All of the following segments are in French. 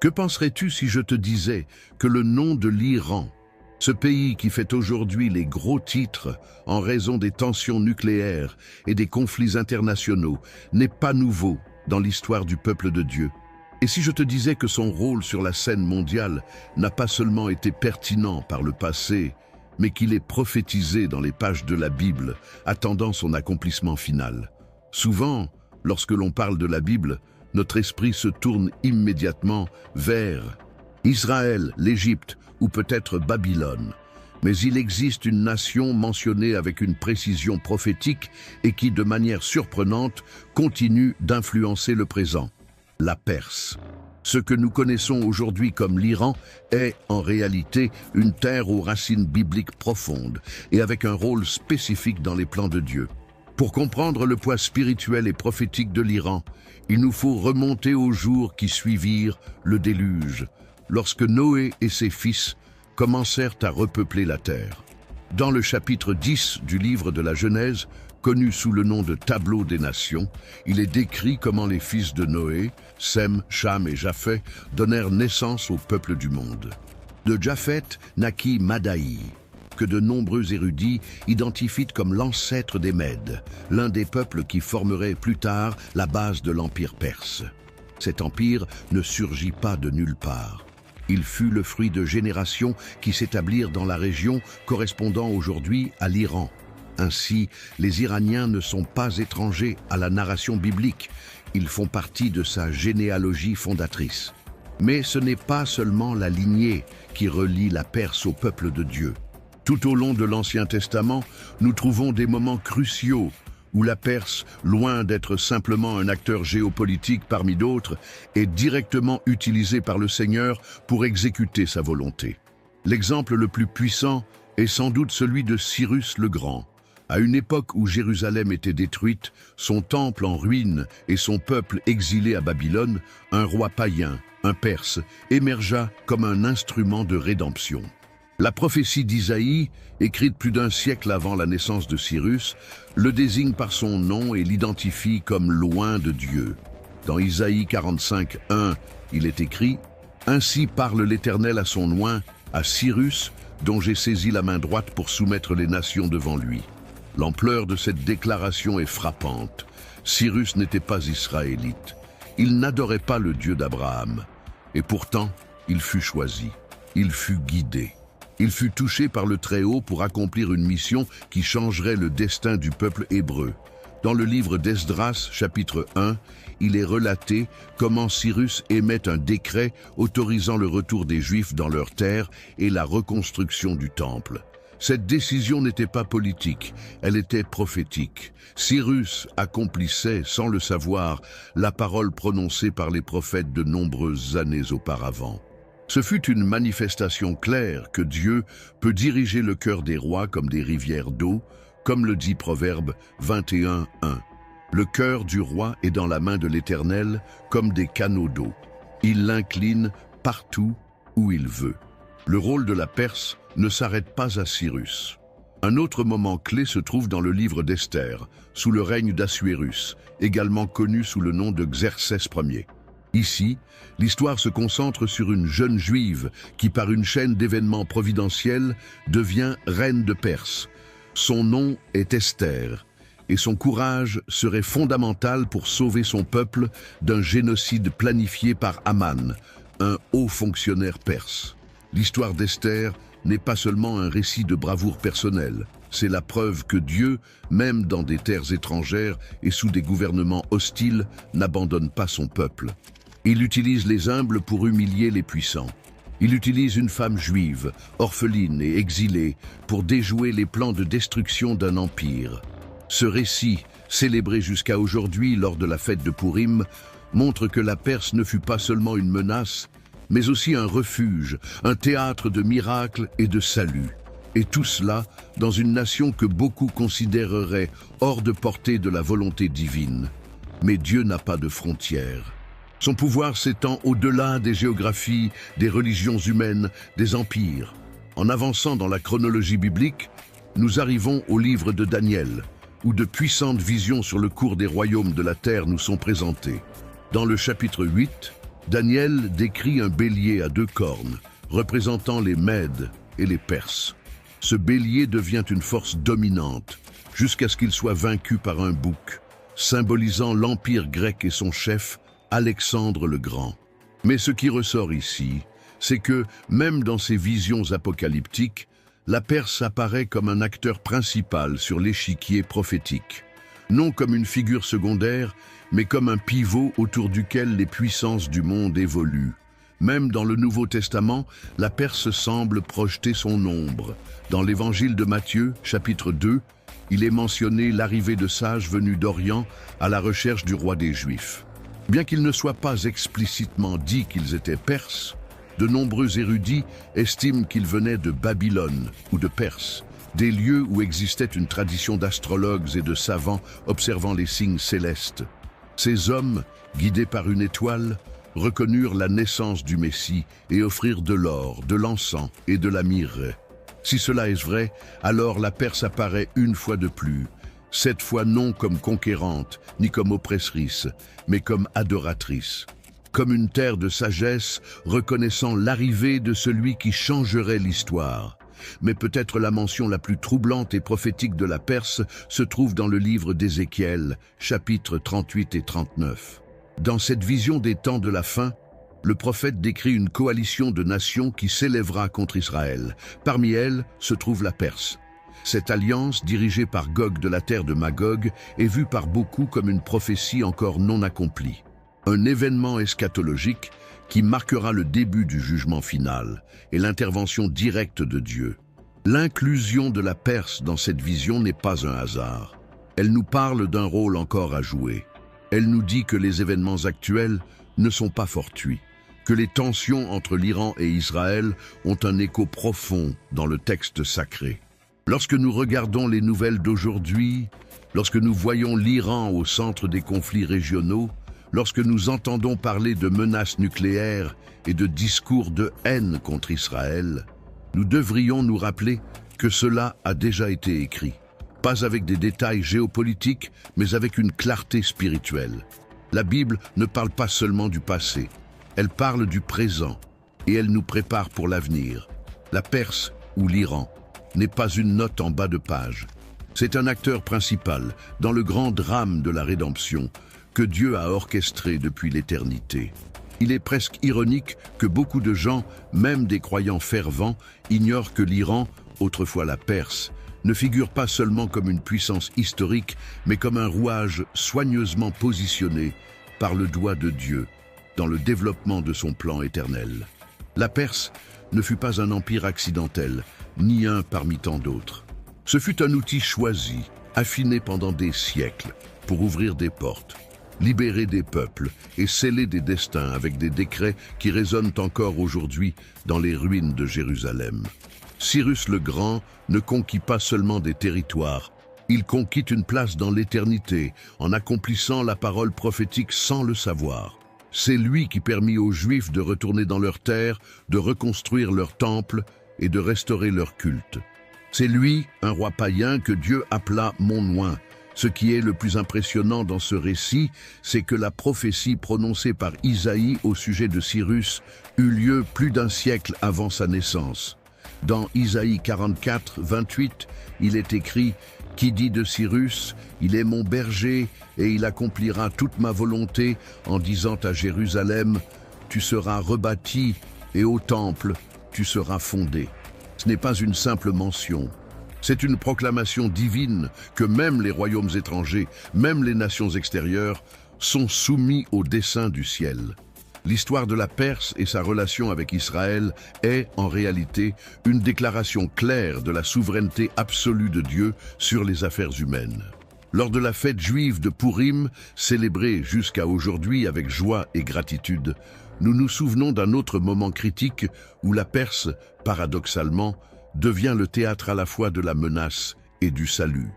Que penserais-tu si je te disais que le nom de l'Iran, ce pays qui fait aujourd'hui les gros titres en raison des tensions nucléaires et des conflits internationaux, n'est pas nouveau dans l'histoire du peuple de Dieu? Et si je te disais que son rôle sur la scène mondiale n'a pas seulement été pertinent par le passé, mais qu'il est prophétisé dans les pages de la Bible, attendant son accomplissement final? Souvent, lorsque l'on parle de la Bible, notre esprit se tourne immédiatement vers Israël, l'Égypte ou peut-être Babylone. Mais il existe une nation mentionnée avec une précision prophétique et qui, de manière surprenante, continue d'influencer le présent: la Perse. Ce que nous connaissons aujourd'hui comme l'Iran est, en réalité, une terre aux racines bibliques profondes et avec un rôle spécifique dans les plans de Dieu. Pour comprendre le poids spirituel et prophétique de l'Iran, il nous faut remonter aux jours qui suivirent le déluge, lorsque Noé et ses fils commencèrent à repeupler la terre. Dans le chapitre 10 du livre de la Genèse, connu sous le nom de Tableau des Nations, il est décrit comment les fils de Noé, Sem, Cham et Japheth, donnèrent naissance au peuple du monde. De Japheth naquit Madaï, que de nombreux érudits identifient comme l'ancêtre des Mèdes, l'un des peuples qui formerait plus tard la base de l'Empire perse. Cet empire ne surgit pas de nulle part. Il fut le fruit de générations qui s'établirent dans la région correspondant aujourd'hui à l'Iran. Ainsi, les Iraniens ne sont pas étrangers à la narration biblique, ils font partie de sa généalogie fondatrice. Mais ce n'est pas seulement la lignée qui relie la Perse au peuple de Dieu. Tout au long de l'Ancien Testament, nous trouvons des moments cruciaux où la Perse, loin d'être simplement un acteur géopolitique parmi d'autres, est directement utilisée par le Seigneur pour exécuter sa volonté. L'exemple le plus puissant est sans doute celui de Cyrus le Grand. À une époque où Jérusalem était détruite, son temple en ruine et son peuple exilé à Babylone, un roi païen, un Perse, émergea comme un instrument de rédemption. La prophétie d'Isaïe, écrite plus d'un siècle avant la naissance de Cyrus, le désigne par son nom et l'identifie comme loin de Dieu. Dans Isaïe 45:1, il est écrit « Ainsi parle l'Éternel à son oint, à Cyrus, dont j'ai saisi la main droite pour soumettre les nations devant lui. » L'ampleur de cette déclaration est frappante. Cyrus n'était pas israélite. Il n'adorait pas le Dieu d'Abraham. Et pourtant, il fut choisi. Il fut guidé. Il fut touché par le Très-Haut pour accomplir une mission qui changerait le destin du peuple hébreu. Dans le livre d'Esdras, chapitre 1, il est relaté comment Cyrus émet un décret autorisant le retour des Juifs dans leur terre et la reconstruction du temple. Cette décision n'était pas politique, elle était prophétique. Cyrus accomplissait, sans le savoir, la parole prononcée par les prophètes de nombreuses années auparavant. Ce fut une manifestation claire que Dieu peut diriger le cœur des rois comme des rivières d'eau, comme le dit Proverbe 21:1. Le cœur du roi est dans la main de l'Éternel comme des canaux d'eau. Il l'incline partout où il veut. Le rôle de la Perse ne s'arrête pas à Cyrus. Un autre moment clé se trouve dans le livre d'Esther, sous le règne d'Assuérus, également connu sous le nom de Xerxès Ier. Ici, l'histoire se concentre sur une jeune juive qui, par une chaîne d'événements providentiels, devient reine de Perse. Son nom est Esther, et son courage serait fondamental pour sauver son peuple d'un génocide planifié par Aman, un haut fonctionnaire perse. L'histoire d'Esther n'est pas seulement un récit de bravoure personnelle, c'est la preuve que Dieu, même dans des terres étrangères et sous des gouvernements hostiles, n'abandonne pas son peuple. Il utilise les humbles pour humilier les puissants. Il utilise une femme juive, orpheline et exilée, pour déjouer les plans de destruction d'un empire. Ce récit, célébré jusqu'à aujourd'hui lors de la fête de Pourim, montre que la Perse ne fut pas seulement une menace, mais aussi un refuge, un théâtre de miracles et de salut. Et tout cela dans une nation que beaucoup considéreraient hors de portée de la volonté divine. Mais Dieu n'a pas de frontières. Son pouvoir s'étend au-delà des géographies, des religions humaines, des empires. En avançant dans la chronologie biblique, nous arrivons au livre de Daniel, où de puissantes visions sur le cours des royaumes de la terre nous sont présentées. Dans le chapitre 8, Daniel décrit un bélier à 2 cornes, représentant les Mèdes et les Perses. Ce bélier devient une force dominante, jusqu'à ce qu'il soit vaincu par un bouc, symbolisant l'empire grec et son chef, Alexandre le Grand. Mais ce qui ressort ici, c'est que, même dans ces visions apocalyptiques, la Perse apparaît comme un acteur principal sur l'échiquier prophétique. Non comme une figure secondaire, mais comme un pivot autour duquel les puissances du monde évoluent. Même dans le Nouveau Testament, la Perse semble projeter son ombre. Dans l'Évangile de Matthieu, chapitre 2, il est mentionné l'arrivée de sages venus d'Orient à la recherche du roi des Juifs. Bien qu'il ne soit pas explicitement dit qu'ils étaient Perses, de nombreux érudits estiment qu'ils venaient de Babylone ou de Perse, des lieux où existait une tradition d'astrologues et de savants observant les signes célestes. Ces hommes, guidés par une étoile, reconnurent la naissance du Messie et offrirent de l'or, de l'encens et de la myrrhe. Si cela est vrai, alors la Perse apparaît une fois de plus, cette fois non comme conquérante, ni comme oppressrice, mais comme adoratrice. Comme une terre de sagesse, reconnaissant l'arrivée de celui qui changerait l'histoire. Mais peut-être la mention la plus troublante et prophétique de la Perse se trouve dans le livre d'Ézéchiel, chapitres 38 et 39. Dans cette vision des temps de la fin, le prophète décrit une coalition de nations qui s'élèvera contre Israël. Parmi elles se trouve la Perse. Cette alliance, dirigée par Gog de la terre de Magog, est vue par beaucoup comme une prophétie encore non accomplie. Un événement eschatologique qui marquera le début du jugement final et l'intervention directe de Dieu. L'inclusion de la Perse dans cette vision n'est pas un hasard. Elle nous parle d'un rôle encore à jouer. Elle nous dit que les événements actuels ne sont pas fortuits, que les tensions entre l'Iran et Israël ont un écho profond dans le texte sacré. Lorsque nous regardons les nouvelles d'aujourd'hui, lorsque nous voyons l'Iran au centre des conflits régionaux, lorsque nous entendons parler de menaces nucléaires et de discours de haine contre Israël, nous devrions nous rappeler que cela a déjà été écrit. Pas avec des détails géopolitiques, mais avec une clarté spirituelle. La Bible ne parle pas seulement du passé, elle parle du présent et elle nous prépare pour l'avenir. La Perse ou l'Iran n'est pas une note en bas de page. C'est un acteur principal dans le grand drame de la rédemption que Dieu a orchestré depuis l'éternité. Il est presque ironique que beaucoup de gens, même des croyants fervents, ignorent que l'Iran, autrefois la Perse, ne figure pas seulement comme une puissance historique, mais comme un rouage soigneusement positionné par le doigt de Dieu dans le développement de son plan éternel. La Perse ne fut pas un empire accidentel, ni un parmi tant d'autres. Ce fut un outil choisi, affiné pendant des siècles, pour ouvrir des portes, libérer des peuples et sceller des destins avec des décrets qui résonnent encore aujourd'hui dans les ruines de Jérusalem. Cyrus le Grand ne conquit pas seulement des territoires, il conquit une place dans l'éternité en accomplissant la parole prophétique sans le savoir. C'est lui qui permit aux Juifs de retourner dans leur terre, de reconstruire leur temple et de restaurer leur culte. C'est lui, un roi païen, que Dieu appela « mon oint ». Ce qui est le plus impressionnant dans ce récit, c'est que la prophétie prononcée par Isaïe au sujet de Cyrus eut lieu plus d'un siècle avant sa naissance. Dans Isaïe 44, 28, il est écrit « Qui dit de Cyrus, il est mon berger et il accomplira toute ma volonté en disant à Jérusalem, tu seras rebâti et au temple, tu seras fondé. » Ce n'est pas une simple mention. C'est une proclamation divine que même les royaumes étrangers, même les nations extérieures, sont soumis au dessein du ciel. L'histoire de la Perse et sa relation avec Israël est, en réalité, une déclaration claire de la souveraineté absolue de Dieu sur les affaires humaines. Lors de la fête juive de Pourim, célébrée jusqu'à aujourd'hui avec joie et gratitude, nous nous souvenons d'un autre moment critique où la Perse, paradoxalement, devient le théâtre à la fois de la menace et du salut.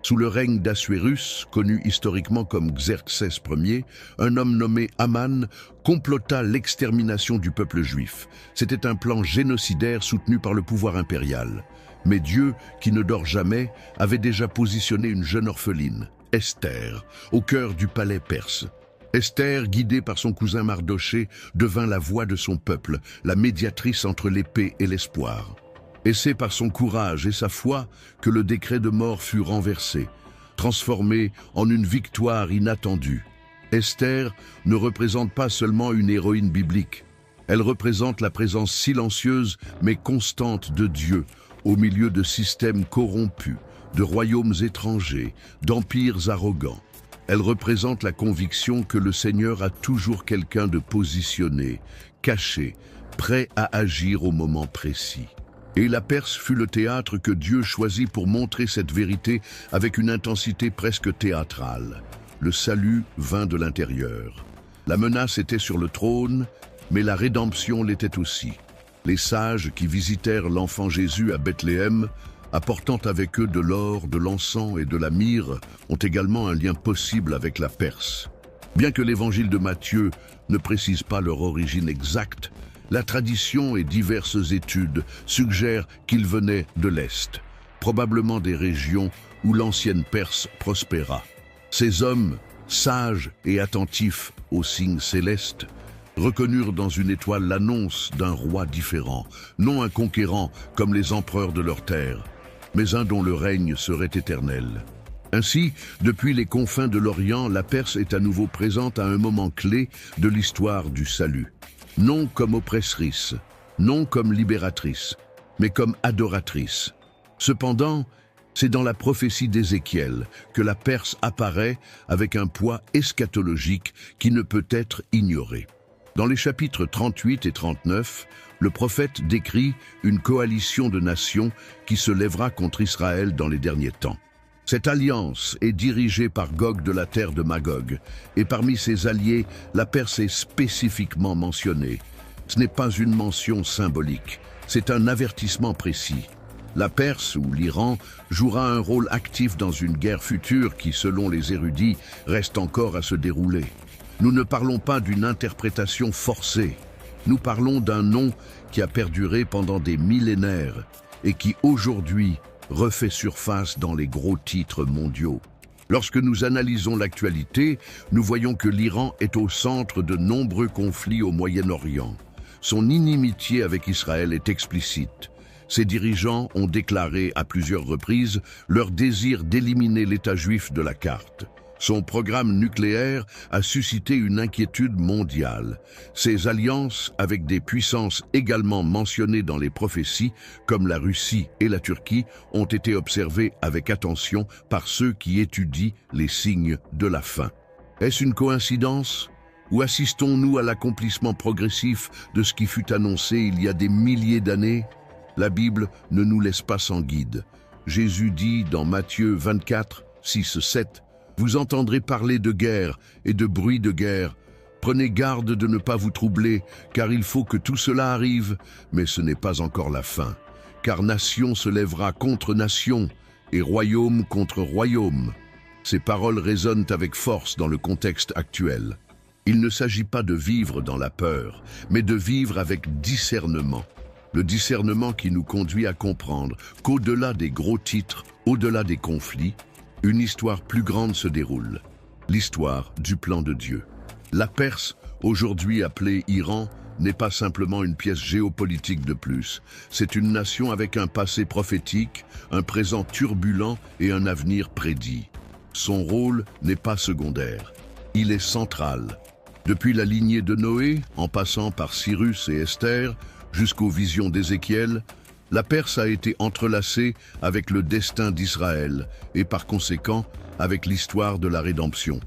Sous le règne d'Assuérus, connu historiquement comme Xerxès Ier, un homme nommé Aman complota l'extermination du peuple juif. C'était un plan génocidaire soutenu par le pouvoir impérial. Mais Dieu, qui ne dort jamais, avait déjà positionné une jeune orpheline, Esther, au cœur du palais perse. Esther, guidée par son cousin Mardochée, devint la voix de son peuple, la médiatrice entre l'épée et l'espoir. Et c'est par son courage et sa foi que le décret de mort fut renversé, transformé en une victoire inattendue. Esther ne représente pas seulement une héroïne biblique. Elle représente la présence silencieuse mais constante de Dieu au milieu de systèmes corrompus, de royaumes étrangers, d'empires arrogants. Elle représente la conviction que le Seigneur a toujours quelqu'un de positionné, caché, prêt à agir au moment précis. Et la Perse fut le théâtre que Dieu choisit pour montrer cette vérité avec une intensité presque théâtrale. Le salut vint de l'intérieur. La menace était sur le trône, mais la rédemption l'était aussi. Les sages qui visitèrent l'enfant Jésus à Bethléem, apportant avec eux de l'or, de l'encens et de la myrrhe, ont également un lien possible avec la Perse. Bien que l'évangile de Matthieu ne précise pas leur origine exacte, la tradition et diverses études suggèrent qu'ils venaient de l'Est, probablement des régions où l'ancienne Perse prospéra. Ces hommes, sages et attentifs aux signes célestes, reconnurent dans une étoile l'annonce d'un roi différent, non un conquérant comme les empereurs de leur terre, mais un dont le règne serait éternel. Ainsi, depuis les confins de l'Orient, la Perse est à nouveau présente à un moment clé de l'histoire du salut. Non comme oppressrice, non comme libératrice, mais comme adoratrice. Cependant, c'est dans la prophétie d'Ézéchiel que la Perse apparaît avec un poids eschatologique qui ne peut être ignoré. Dans les chapitres 38 et 39, le prophète décrit une coalition de nations qui se lèvera contre Israël dans les derniers temps. Cette alliance est dirigée par Gog de la terre de Magog, et parmi ses alliés, la Perse est spécifiquement mentionnée. Ce n'est pas une mention symbolique, c'est un avertissement précis. La Perse ou l'Iran jouera un rôle actif dans une guerre future qui, selon les érudits, reste encore à se dérouler. Nous ne parlons pas d'une interprétation forcée, nous parlons d'un nom qui a perduré pendant des millénaires et qui aujourd'hui refait surface dans les gros titres mondiaux. Lorsque nous analysons l'actualité, nous voyons que l'Iran est au centre de nombreux conflits au Moyen-Orient. Son inimitié avec Israël est explicite. Ses dirigeants ont déclaré à plusieurs reprises leur désir d'éliminer l'État juif de la carte. Son programme nucléaire a suscité une inquiétude mondiale. Ses alliances avec des puissances également mentionnées dans les prophéties, comme la Russie et la Turquie, ont été observées avec attention par ceux qui étudient les signes de la fin. Est-ce une coïncidence? Ou assistons-nous à l'accomplissement progressif de ce qui fut annoncé il y a des milliers d'années? La Bible ne nous laisse pas sans guide. Jésus dit dans Matthieu 24, 6-7, « Vous entendrez parler de guerre et de bruit de guerre. Prenez garde de ne pas vous troubler, car il faut que tout cela arrive, mais ce n'est pas encore la fin. Car nation se lèvera contre nation, et royaume contre royaume. » Ces paroles résonnent avec force dans le contexte actuel. Il ne s'agit pas de vivre dans la peur, mais de vivre avec discernement. Le discernement qui nous conduit à comprendre qu'au-delà des gros titres, au-delà des conflits, une histoire plus grande se déroule, l'histoire du plan de Dieu. La Perse, aujourd'hui appelée Iran, n'est pas simplement une pièce géopolitique de plus. C'est une nation avec un passé prophétique, un présent turbulent et un avenir prédit. Son rôle n'est pas secondaire, il est central. Depuis la lignée de Noé, en passant par Cyrus et Esther, jusqu'aux visions d'Ézéchiel, la Perse a été entrelacée avec le destin d'Israël et par conséquent avec l'histoire de la rédemption.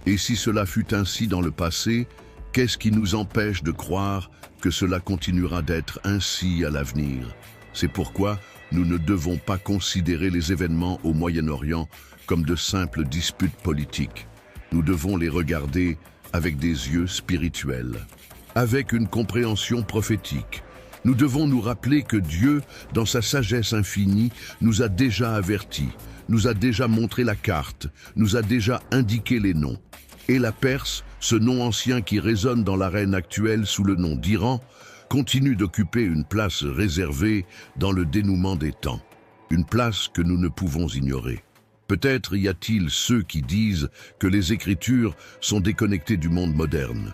Et si cela fut ainsi dans le passé, qu'est-ce qui nous empêche de croire que cela continuera d'être ainsi à l'avenir? C'est pourquoi nous ne devons pas considérer les événements au Moyen-Orient comme de simples disputes politiques. Nous devons les regarder avec des yeux spirituels, avec une compréhension prophétique. Nous devons nous rappeler que Dieu, dans sa sagesse infinie, nous a déjà avertis, nous a déjà montré la carte, nous a déjà indiqué les noms. Et la Perse, ce nom ancien qui résonne dans l'arène actuelle sous le nom d'Iran, continue d'occuper une place réservée dans le dénouement des temps, une place que nous ne pouvons ignorer. Peut-être y a-t-il ceux qui disent que les Écritures sont déconnectées du monde moderne.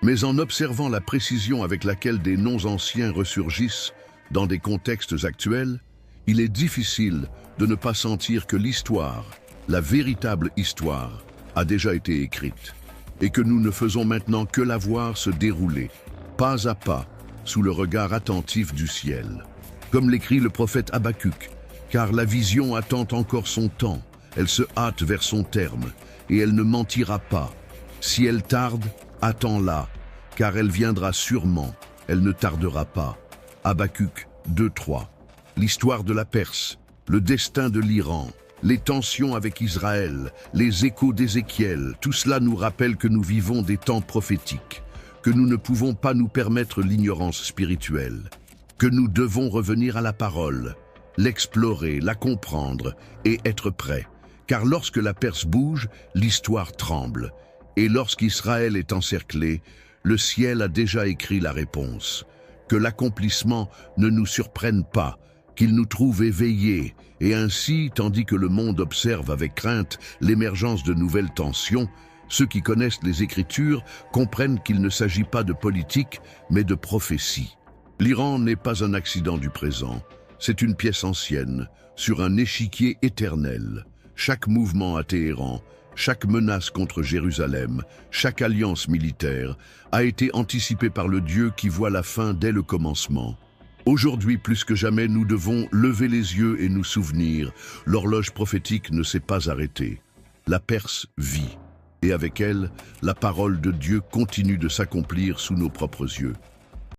Mais en observant la précision avec laquelle des noms anciens ressurgissent dans des contextes actuels, il est difficile de ne pas sentir que l'histoire, la véritable histoire, a déjà été écrite, et que nous ne faisons maintenant que la voir se dérouler, pas à pas, sous le regard attentif du ciel. Comme l'écrit le prophète Habacuc, car la vision attend encore son temps, elle se hâte vers son terme, et elle ne mentira pas. Si elle tarde, attends-la, car elle viendra sûrement, elle ne tardera pas. Habacuc 2:3. L'histoire de la Perse, le destin de l'Iran, les tensions avec Israël, les échos d'Ézéchiel, tout cela nous rappelle que nous vivons des temps prophétiques, que nous ne pouvons pas nous permettre l'ignorance spirituelle, que nous devons revenir à la parole, l'explorer, la comprendre et être prêts. Car lorsque la Perse bouge, l'histoire tremble. Et lorsqu'Israël est encerclé, le ciel a déjà écrit la réponse. Que l'accomplissement ne nous surprenne pas, qu'il nous trouve éveillés, et ainsi, tandis que le monde observe avec crainte l'émergence de nouvelles tensions, ceux qui connaissent les Écritures comprennent qu'il ne s'agit pas de politique, mais de prophétie. L'Iran n'est pas un accident du présent, c'est une pièce ancienne, sur un échiquier éternel. Chaque mouvement à Téhéran, chaque menace contre Jérusalem, chaque alliance militaire a été anticipée par le Dieu qui voit la fin dès le commencement. Aujourd'hui, plus que jamais, nous devons lever les yeux et nous souvenir. L'horloge prophétique ne s'est pas arrêtée. La Perse vit, et avec elle, la parole de Dieu continue de s'accomplir sous nos propres yeux.